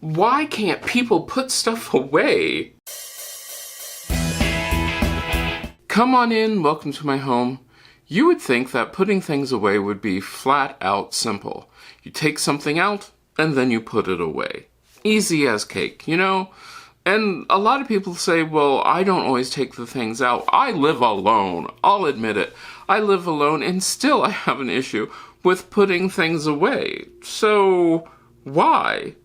Why can't people put stuff away? Come on in, welcome to my home. You would think that putting things away would be flat out simple. You take something out, and then you put it away. Easy as cake, you know? And a lot of people say, well, I don't always take the things out. I live alone. I'll admit it. I live alone, and still I have an issue with putting things away. So, why?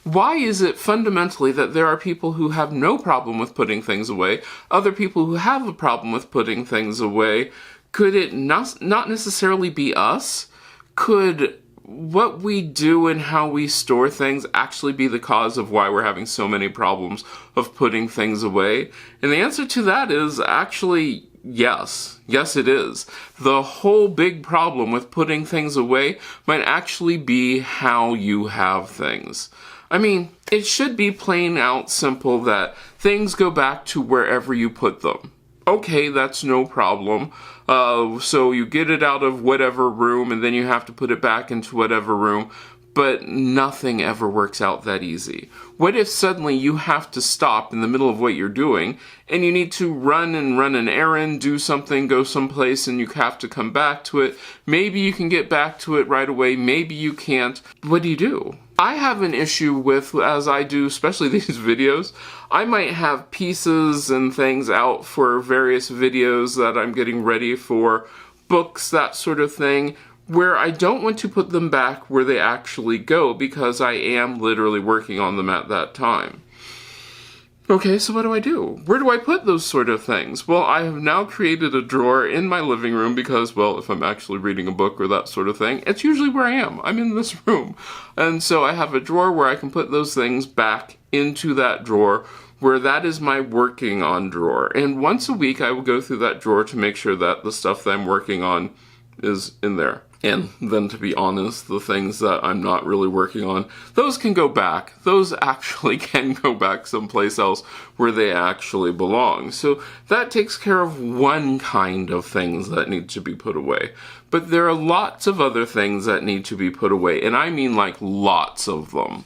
Why is it fundamentally that there are people who have no problem with putting things away, other people who have a problem with putting things away? Could it not necessarily be us? Could what we do and how we store things actually be the cause of why we're having so many problems of putting things away? And the answer to that is actually yes. Yes, it is. The whole big problem with putting things away might actually be how you have things. I mean, it should be plain out simple that things go back to wherever you put them. Okay, that's no problem. So you get it out of whatever room and then you have to put it back into whatever room, but nothing ever works out that easy. What if suddenly you have to stop in the middle of what you're doing and you need to run an errand, do something, go someplace, and you have to come back to it? Maybe you can get back to it right away, maybe you can't. What do? I have an issue with, as I do, especially these videos, I might have pieces and things out for various videos that I'm getting ready for, books, that sort of thing, where I don't want to put them back where they actually go because I am literally working on them at that time. Okay, so what do? Where do I put those sort of things? Well, I have now created a drawer in my living room because, well, if I'm actually reading a book or that sort of thing, it's usually where I am. I'm in this room. And so I have a drawer where I can put those things back into that drawer, where that is my working on drawer. And once a week I will go through that drawer to make sure that the stuff that I'm working on is in there. And then, to be honest, the things that I'm not really working on, those can go back. Those actually can go back someplace else where they actually belong. So that takes care of one kind of things that need to be put away. But there are lots of other things that need to be put away, and I mean like lots of them.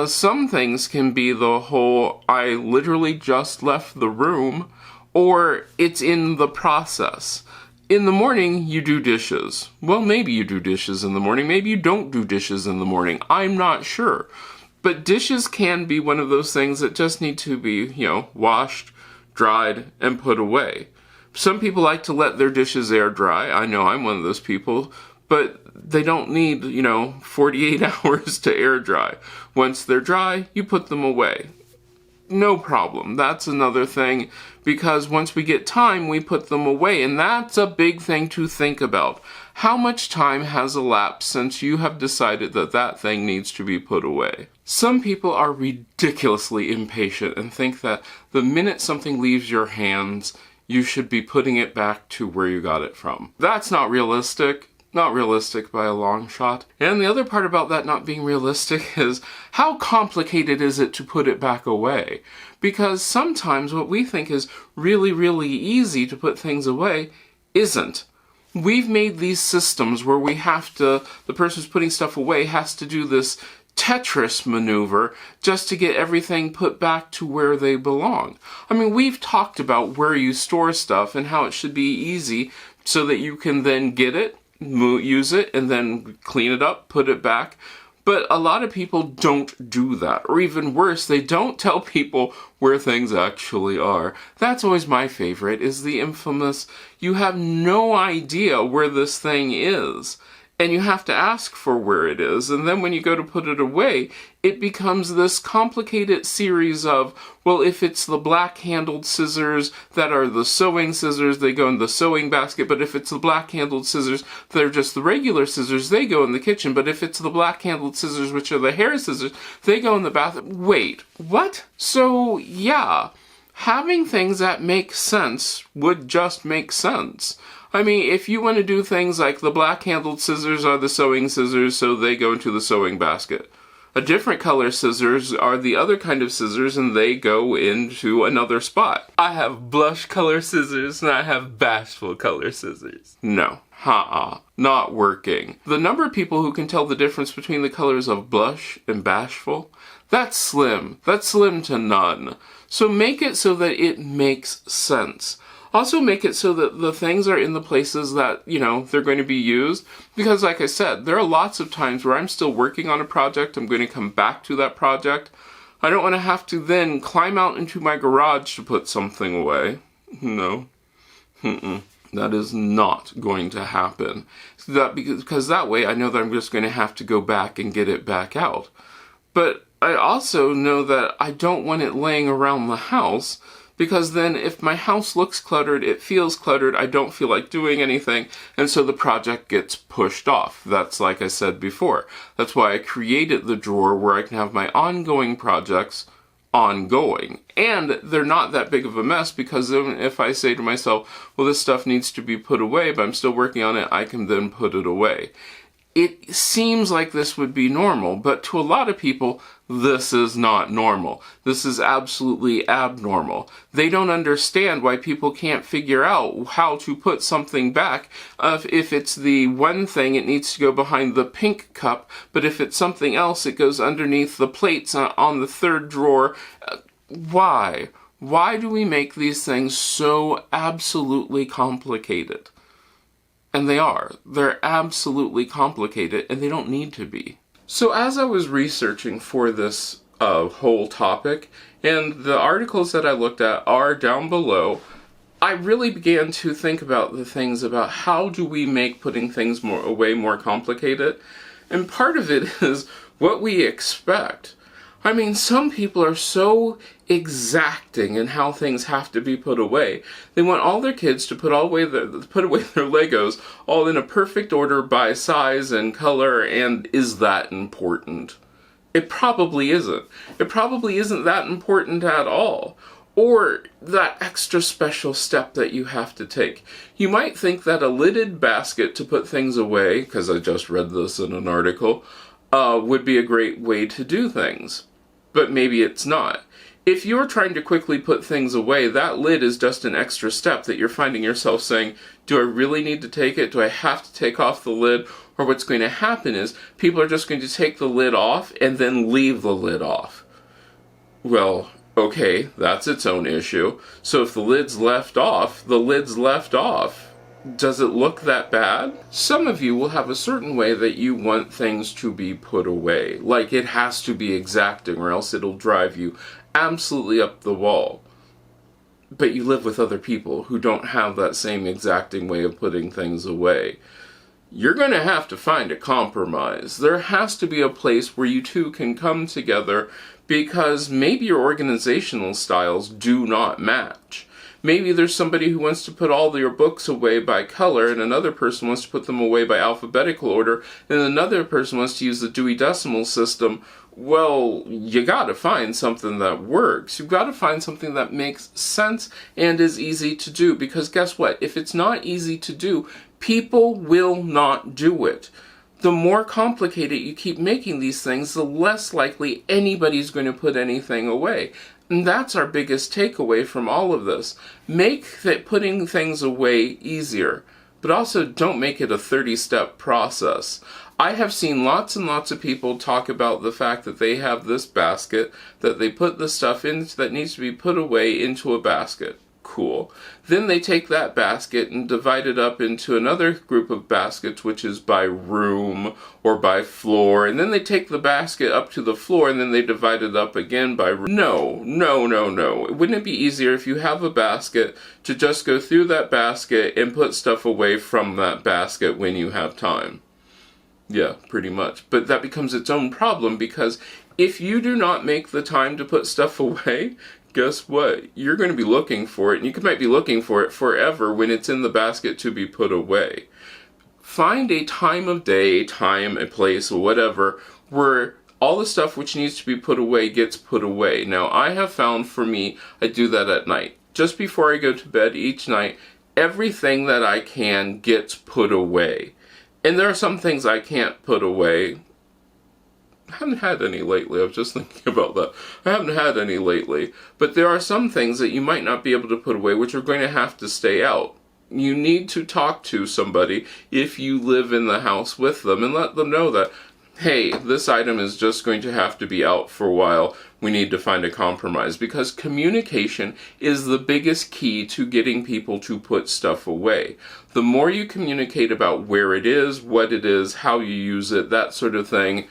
Some things can be the whole, I literally just left the room, or it's in the process. In the morning, you do dishes. Well, maybe you do dishes in the morning. Maybe you don't do dishes in the morning. I'm not sure. But dishes can be one of those things that just need to be, washed, dried, and put away. Some people like to let their dishes air dry. I know I'm one of those people. But they don't need, 48 hours to air dry. Once they're dry, you put them away. No problem. That's another thing, because once we get time, we put them away, and that's a big thing to think about. How much time has elapsed since you have decided that that thing needs to be put away? Some people are ridiculously impatient and think that the minute something leaves your hands, you should be putting it back to where you got it from. That's not realistic. Not realistic by a long shot. And the other part about that not being realistic is how complicated is it to put it back away? Because sometimes what we think is really, really easy to put things away isn't. We've made these systems where we have to, the person who's putting stuff away has to do this Tetris maneuver just to get everything put back to where they belong. I mean, we've talked about where you store stuff and how it should be easy so that you can then get it, use it, and then clean it up, put it back. But a lot of people don't do that. Or even worse, they don't tell people where things actually are. That's always my favorite, is the infamous, you have no idea where this thing is. And you have to ask for where it is, and then when you go to put it away, it becomes this complicated series of, well, if it's the black-handled scissors that are the sewing scissors, they go in the sewing basket, but if it's the black-handled scissors that are just the regular scissors, they go in the kitchen, but if it's the black-handled scissors, which are the hair scissors, they go in the bathroom. Wait, what? So, yeah, having things that make sense would just make sense. I mean, if you want to do things like the black-handled scissors are the sewing scissors, so they go into the sewing basket. A different color scissors are the other kind of scissors, and they go into another spot. I have blush color scissors, and I have bashful color scissors. No. Not working. The number of people who can tell the difference between the colors of blush and bashful, That's slim. That's slim to none. So make it so that it makes sense. Also make it so that the things are in the places that, they're going to be used. Because like I said, there are lots of times where I'm still working on a project. I'm going to come back to that project. I don't want to have to then climb out into my garage to put something away. No. That is not going to happen. Because that way I know that I'm just going to have to go back and get it back out. But I also know that I don't want it laying around the house, because then if my house looks cluttered, it feels cluttered, I don't feel like doing anything, and so the project gets pushed off. That's like I said before. That's why I created the drawer where I can have my ongoing projects ongoing. And they're not that big of a mess, because then if I say to myself, well, this stuff needs to be put away, but I'm still working on it, I can then put it away. It seems like this would be normal, but to a lot of people, this is not normal. This is absolutely abnormal. They don't understand why people can't figure out how to put something back. If it's the one thing, it needs to go behind the pink cup, but if it's something else, it goes underneath the plates on the third drawer. Why? Why do we make these things so absolutely complicated? And they are. They're absolutely complicated, and they don't need to be. So as I was researching for this whole topic, and the articles that I looked at are down below, I really began to think about the things about how do we make putting things away more complicated. And part of it is what we expect. I mean, some people are so exacting in how things have to be put away. They want all their kids to put away their Legos all in a perfect order by size and color, and is that important? It probably isn't. It probably isn't that important at all. Or that extra special step that you have to take. You might think that a lidded basket to put things away, because I just read this in an article, would be a great way to do things. But maybe it's not. If you're trying to quickly put things away, that lid is just an extra step that you're finding yourself saying, do I really need to take it? Do I have to take off the lid? Or what's going to happen is people are just going to take the lid off and then leave the lid off. Well, okay, that's its own issue. So if the lid's left off, the lid's left off. Does it look that bad? Some of you will have a certain way that you want things to be put away. Like it has to be exacting or else it'll drive you absolutely up the wall. But you live with other people who don't have that same exacting way of putting things away. You're going to have to find a compromise. There has to be a place where you two can come together, because maybe your organizational styles do not match. Maybe there's somebody who wants to put all your books away by color, and another person wants to put them away by alphabetical order, and another person wants to use the Dewey Decimal System. Well, you gotta find something that works. You've gotta find something that makes sense and is easy to do, because guess what? If it's not easy to do, people will not do it. The more complicated you keep making these things, the less likely anybody's going to put anything away. And that's our biggest takeaway from all of this. Make putting things away easier, but also don't make it a 30-step process. I have seen lots and lots of people talk about the fact that they have this basket, that they put the stuff in that needs to be put away into a basket. Cool. Then they take that basket and divide it up into another group of baskets, which is by room or by floor, and then they take the basket up to the floor and then they divide it up again by room. No. Wouldn't it be easier if you have a basket to just go through that basket and put stuff away from that basket when you have time? Yeah, pretty much. But that becomes its own problem, because if you do not make the time to put stuff away, guess what? You're going to be looking for it, and you might be looking for it forever when it's in the basket to be put away. Find a time of day, a place, or whatever, where all the stuff which needs to be put away gets put away. Now, I have found for me, I do that at night. Just before I go to bed each night, everything that I can gets put away. And there are some things I can't put away. I haven't had any lately. I was just thinking about that. I haven't had any lately. But there are some things that you might not be able to put away, which are going to have to stay out. You need to talk to somebody if you live in the house with them and let them know that hey, this item is just going to have to be out for a while. We need to find a compromise, because communication is the biggest key to getting people to put stuff away. The more you communicate about where it is, what it is, how you use it, that sort of thing,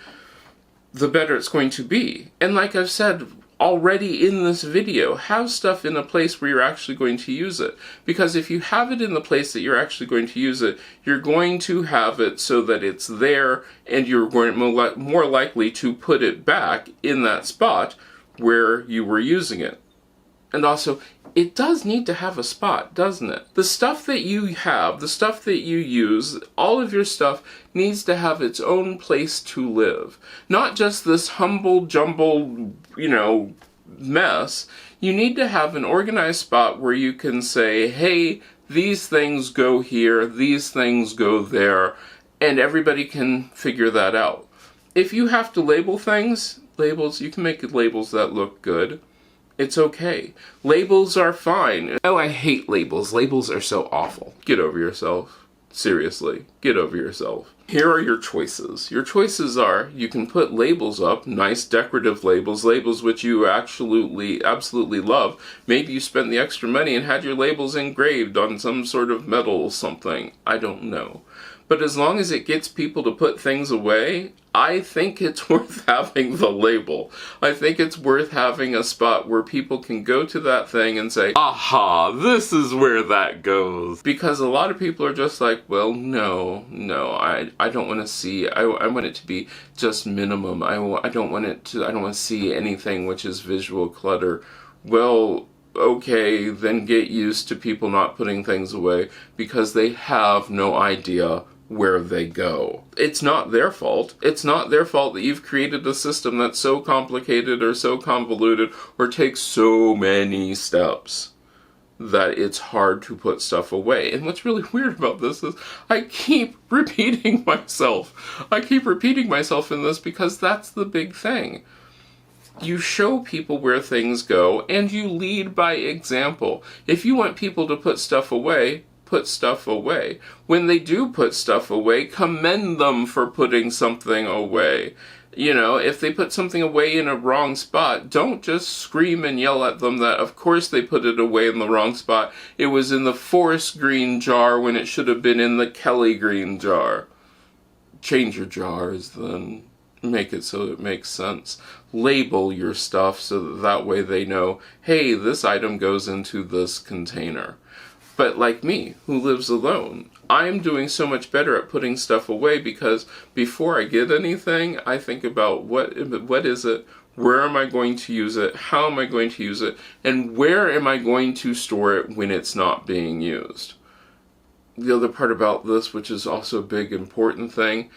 the better it's going to be. And like I've said already in this video, have stuff in a place where you're actually going to use it. Because if you have it in the place that you're actually going to use it, you're going to have it so that it's there, and you're going more likely to put it back in that spot where you were using it. And also, it does need to have a spot, doesn't it? The stuff that you have, the stuff that you use, all of your stuff needs to have its own place to live. Not just this humble, jumbled, mess. You need to have an organized spot where you can say, hey, these things go here, these things go there, and everybody can figure that out. If you have to label things, labels, you can make labels that look good. It's okay. Labels are fine. Oh, I hate labels. Labels are so awful. Get over yourself. Seriously, get over yourself. Here are your choices. Your choices are, you can put labels up, nice decorative labels, labels which you absolutely love. Maybe you spent the extra money and had your labels engraved on some sort of metal or something. I don't know. But as long as it gets people to put things away, I think it's worth having the label. I think it's worth having a spot where people can go to that thing and say, aha, this is where that goes. Because a lot of people are just like, well, no, I don't want to see, I want it to be just minimum. I don't want to see anything which is visual clutter. Well, okay, then get used to people not putting things away because they have no idea where they go. It's not their fault. It's not their fault that you've created a system that's so complicated or so convoluted or takes so many steps that it's hard to put stuff away. And what's really weird about this is I keep repeating myself. I keep repeating myself in this because that's the big thing. You show people where things go, and you lead by example. If you want people to put stuff away, put stuff away. When they do put stuff away, commend them for putting something away. If they put something away in a wrong spot, don't just scream and yell at them that of course they put it away in the wrong spot. It was in the forest green jar when it should have been in the Kelly green jar. Change your jars then. Make it so it makes sense. Label your stuff so that way they know, hey, this item goes into this container. But like me, who lives alone, I'm doing so much better at putting stuff away because before I get anything, I think about what is it, where am I going to use it, how am I going to use it, and where am I going to store it when it's not being used. The other part about this, which is also a big important thing,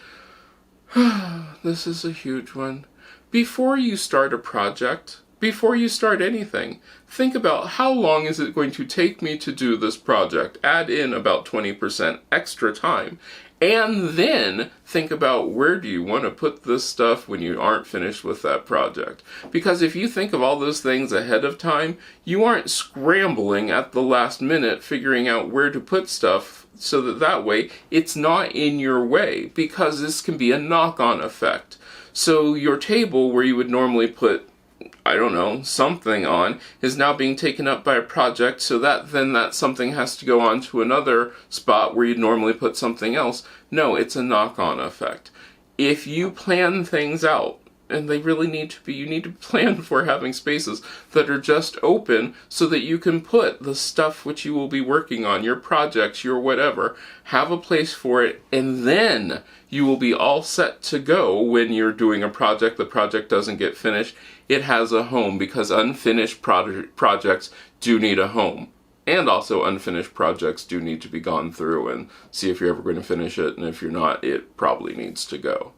this is a huge one. Before you start a project, before you start anything, think about how long is it going to take me to do this project. Add in about 20% extra time. And then think about where do you want to put this stuff when you aren't finished with that project. Because if you think of all those things ahead of time, you aren't scrambling at the last minute figuring out where to put stuff so that way it's not in your way. Because this can be a knock-on effect. So your table where you would normally put, I don't know, something on, is now being taken up by a project, so that something has to go on to another spot where you'd normally put something else. No, it's a knock-on effect. If you plan things out, and they really need to be, you need to plan for having spaces that are just open so that you can put the stuff which you will be working on, your projects, your whatever, have a place for it, and then you will be all set to go when you're doing a project, the project doesn't get finished, it has a home, because unfinished projects do need a home. And also unfinished projects do need to be gone through and see if you're ever going to finish it, and if you're not, it probably needs to go.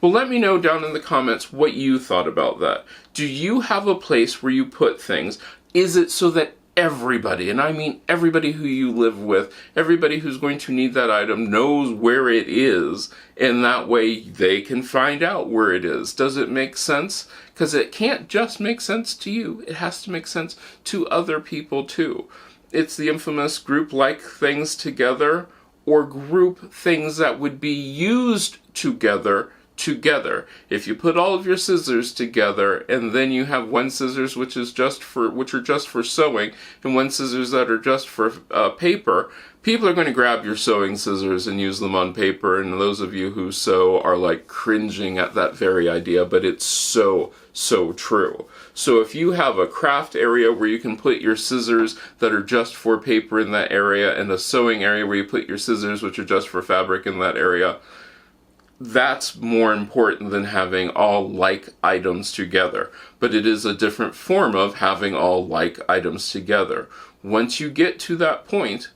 Well, let me know down in the comments what you thought about that. Do you have a place where you put things? Is it so that everybody, and I mean everybody who you live with, everybody who's going to need that item knows where it is, and that way they can find out where it is? Does it make sense? Because it can't just make sense to you. It has to make sense to other people too. It's the infamous group like things together, or group things that would be used together together. If you put all of your scissors together and then you have one scissors which are just for sewing and one scissors that are just for paper, people are going to grab your sewing scissors and use them on paper, and those of you who sew are like cringing at that very idea, but it's so true. So if you have a craft area where you can put your scissors that are just for paper in that area and a sewing area where you put your scissors which are just for fabric in that area, that's more important than having all like items together. But it is a different form of having all like items together. Once you get to that point,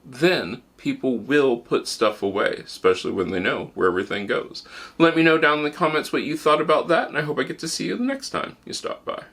then people will put stuff away, especially when they know where everything goes. Let me know down in the comments what you thought about that, and I hope I get to see you the next time you stop by.